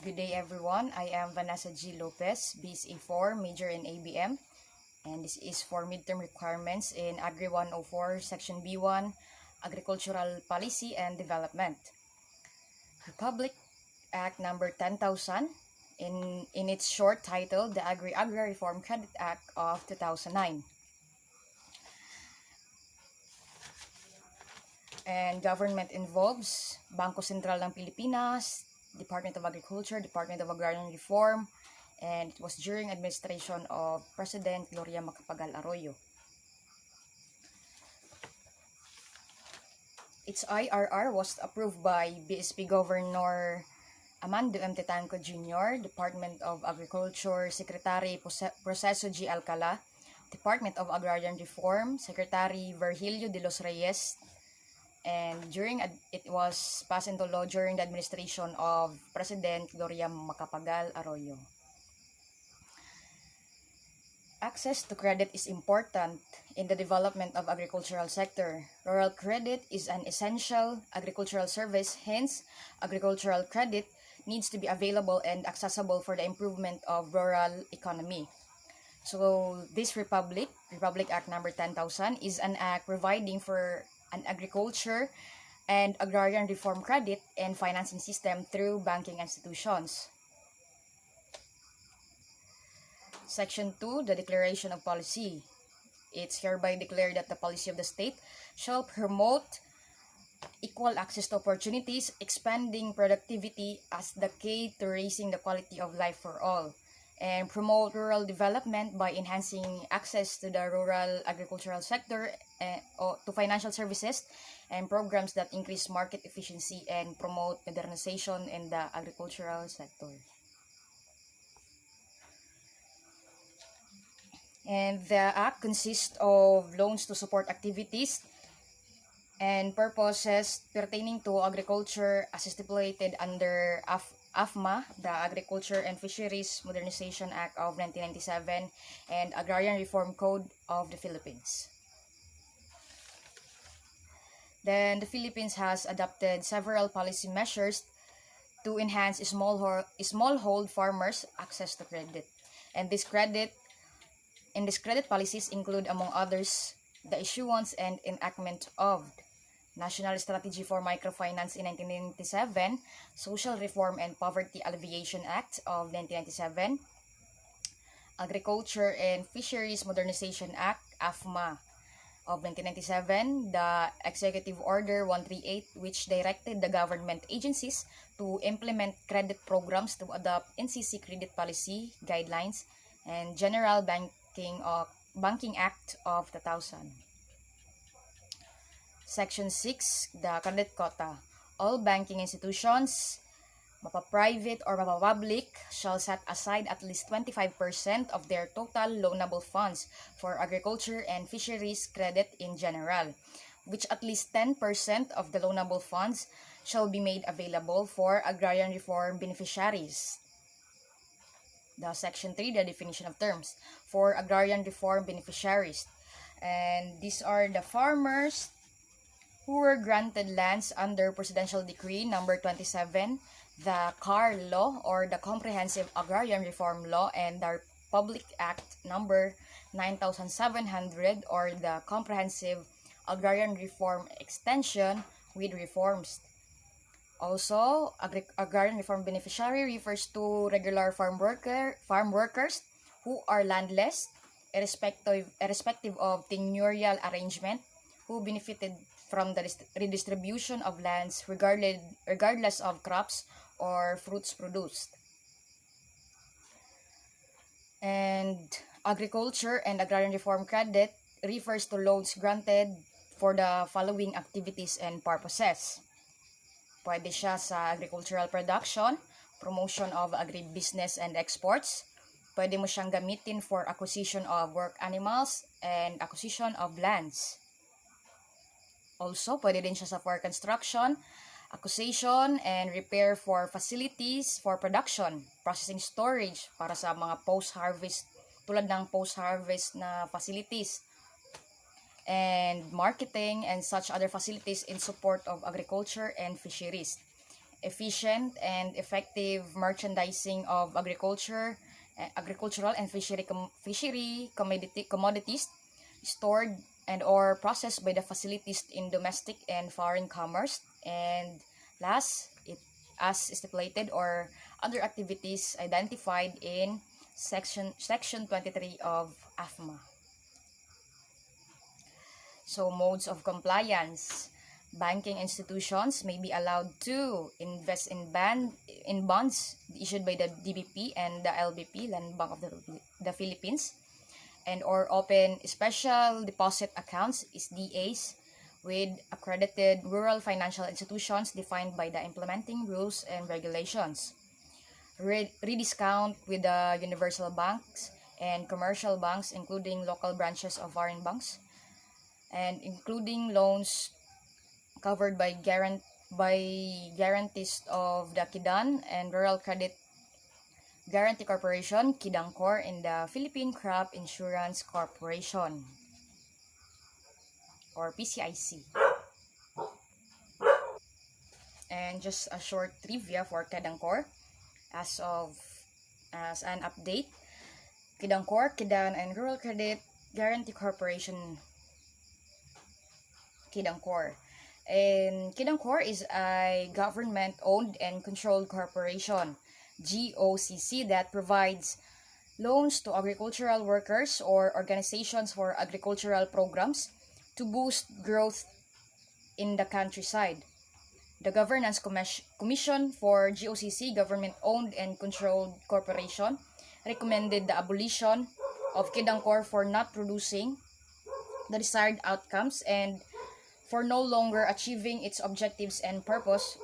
Good day everyone, I am Vanessa G. Lopez, BSA4, major in ABM, and this is for midterm requirements in Agri 104, Section B1, Agricultural Policy and Development. Republic Act number 10,000, in its short title, the Agri-Agra Reform Credit Act of 2009. And government involves Bangko Sentral ng Pilipinas, Department of Agriculture, Department of Agrarian Reform, and it was during administration of President Gloria Macapagal Arroyo. Its IRR was approved by BSP Governor Amando M. Tetanco Jr., Department of Agriculture Secretary Proceso G. Alcala, Department of Agrarian Reform, Secretary Virgilio de los Reyes, and it was passed into law during the administration of President Gloria Macapagal Arroyo. Access to credit is important in the development of agricultural sector. Rural credit is an essential agricultural service, hence agricultural credit needs to be available and accessible for the improvement of rural economy. So this Republic Act number 10,000 is an act providing for an agriculture and agrarian reform credit and financing system through banking institutions. Section 2, the Declaration of Policy. It's hereby declared that the policy of the state shall promote equal access to opportunities, expanding productivity as the key to raising the quality of life for all, and promote rural development by enhancing access to the rural agricultural sector to financial services and programs that increase market efficiency and promote modernization in the agricultural sector. And the act consists of loans to support activities and purposes pertaining to agriculture as stipulated under AFMA, the Agriculture and Fisheries Modernization Act of 1997, and Agrarian Reform Code of the Philippines. Then the Philippines has adopted several policy measures to enhance smallhold farmers' access to credit. And these credit policies include, among others, the issuance and enactment of National Strategy for Microfinance in 1997, Social Reform and Poverty Alleviation Act of 1997, Agriculture and Fisheries Modernization Act, AFMA, of 1997, the Executive Order 138, which directed the government agencies to implement credit programs to adopt NCC credit policy guidelines, and General Banking Act of 2000. Section 6, the credit quota. All banking institutions, mapa-private or mapa-public, shall set aside at least 25% of their total loanable funds for agriculture and fisheries credit in general, which at least 10% of the loanable funds shall be made available for agrarian reform beneficiaries. The Section 3, the definition of terms for agrarian reform beneficiaries. And these are the farmers who were granted lands under Presidential Decree number 27, the CAR Law or the Comprehensive Agrarian Reform Law, and the Republic Act number 9700 or the Comprehensive Agrarian Reform Extension with reforms. Also, agrarian reform beneficiary refers to regular farm workers who are landless, irrespective of tenurial arrangement, who benefited from the redistribution of lands regardless of crops or fruits produced. And agriculture and agrarian reform credit refers to loans granted for the following activities and purposes. Pwede siya sa agricultural production, promotion of agribusiness and exports. Pwede mo siyang gamitin for acquisition of work animals and acquisition of lands. Also, pwede din siya sa for construction, acquisition and repair for facilities for production, processing, storage para sa mga post-harvest, tulad ng post-harvest na facilities, and marketing and such other facilities in support of agriculture and fisheries. efficient and effective merchandising of agricultural and fishery commodities stored and or processed by the facilities in domestic and foreign commerce. And last, it as stipulated or other activities identified in section 23 of AFMA. So modes of compliance. Banking institutions may be allowed to invest in bonds issued by the DBP and the LBP, Land Bank of the Philippines, and or open special deposit accounts, SDAs, with accredited rural financial institutions defined by the implementing rules and regulations. Rediscount with the universal banks and commercial banks, including local branches of foreign banks, and including loans covered by guarantees of the KIDAN and Rural Credit Guarantee Corporation, KIDANCOR, and the Philippine Crop Insurance Corporation, or PCIC. And just a short trivia for KIDANCOR as an update. KIDANCOR, KIDAN, and Rural Credit Guarantee Corporation, KIDANCOR. And KIDANCOR is a government-owned and controlled corporation, GOCC, that provides loans to agricultural workers or organizations for agricultural programs to boost growth in the countryside. The Governance Commission for GOCC, government-owned and controlled corporation, recommended the abolition of KIDANCOR for not producing the desired outcomes and for no longer achieving its objectives and purpose.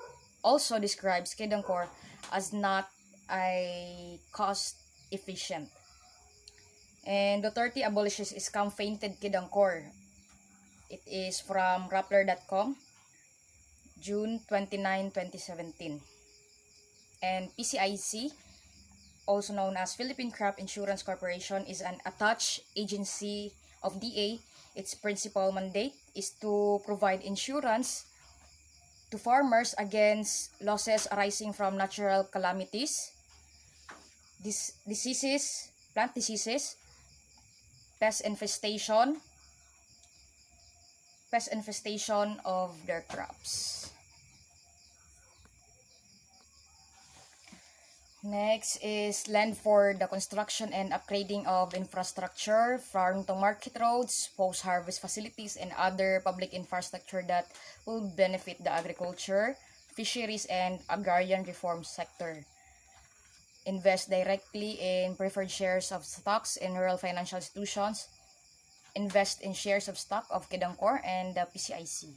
Also describes KIDANCOR as not a cost efficient. And Duterte abolishes scam-fainted KIDANCOR. It is from Rappler.com, June 29, 2017. And PCIC, also known as Philippine Crop Insurance Corporation, is an attached agency of DA. Its principal mandate is to provide insurance to farmers against losses arising from natural calamities, diseases, plant diseases, pest infestation of their crops. Next is land for the construction and upgrading of infrastructure, farm-to-market roads, post-harvest facilities, and other public infrastructure that will benefit the agriculture, fisheries, and agrarian reform sector. Invest directly in preferred shares of stocks in rural financial institutions. Invest in shares of stock of KIDANCOR and the PCIC.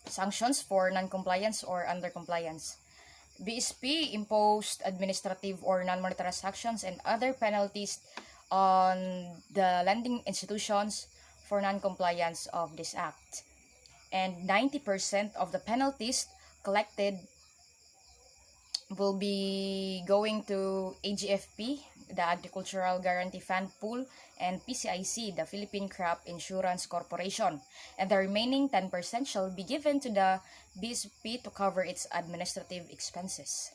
Sanctions for non-compliance or under-compliance. BSP imposed administrative or non-monetary sanctions and other penalties on the lending institutions for non-compliance of this act. And 90% of the penalties collected will be going to AGFP, the Agricultural Guarantee Fund Pool, and PCIC, the Philippine Crop Insurance Corporation. And the remaining 10% shall be given to the BSP to cover its administrative expenses.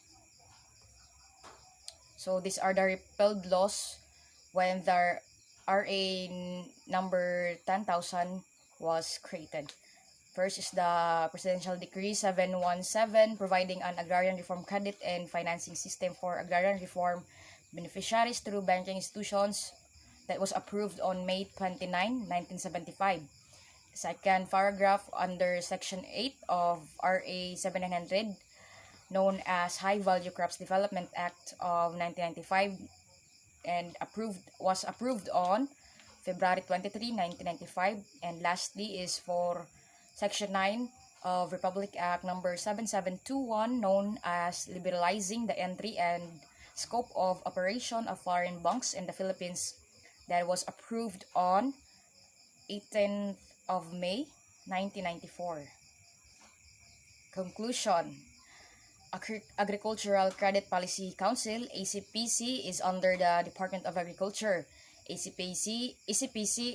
So these are the repealed laws when the RA number 10,000 was created. First is the Presidential Decree 717, providing an agrarian reform credit and financing system for agrarian reform beneficiaries through banking institutions, that was approved on May 29, 1975. Second paragraph under Section 8 of RA 7900, known as High Value Crops Development Act of 1995, and was approved on February 23, 1995. And lastly is for Section 9 of Republic Act number 7721, known as Liberalizing the Entry and Scope of Operation of Foreign Banks in the Philippines, that was approved on 18th of May 1994. Conclusion. Agricultural Credit Policy Council, ACPC, is under the Department of Agriculture. ACPC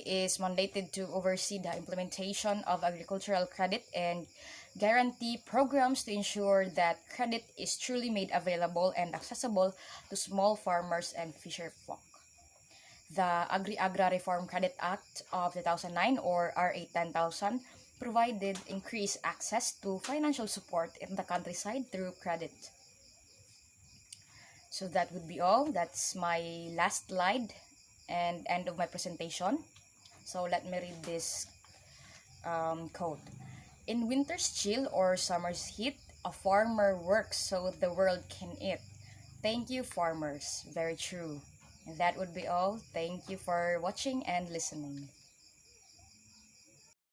is mandated to oversee the implementation of agricultural credit and guarantee programs to ensure that credit is truly made available and accessible to small farmers and fisherfolk. The Agri-Agra Reform Credit Act of 2009 or RA 10,000 provided increased access to financial support in the countryside through credit. So that would be all. That's my last slide and end of my presentation. So let me read this quote. In winter's chill or summer's heat, a farmer works so the world can eat. Thank you, farmers. Very true. And that would be all. Thank you for watching and listening.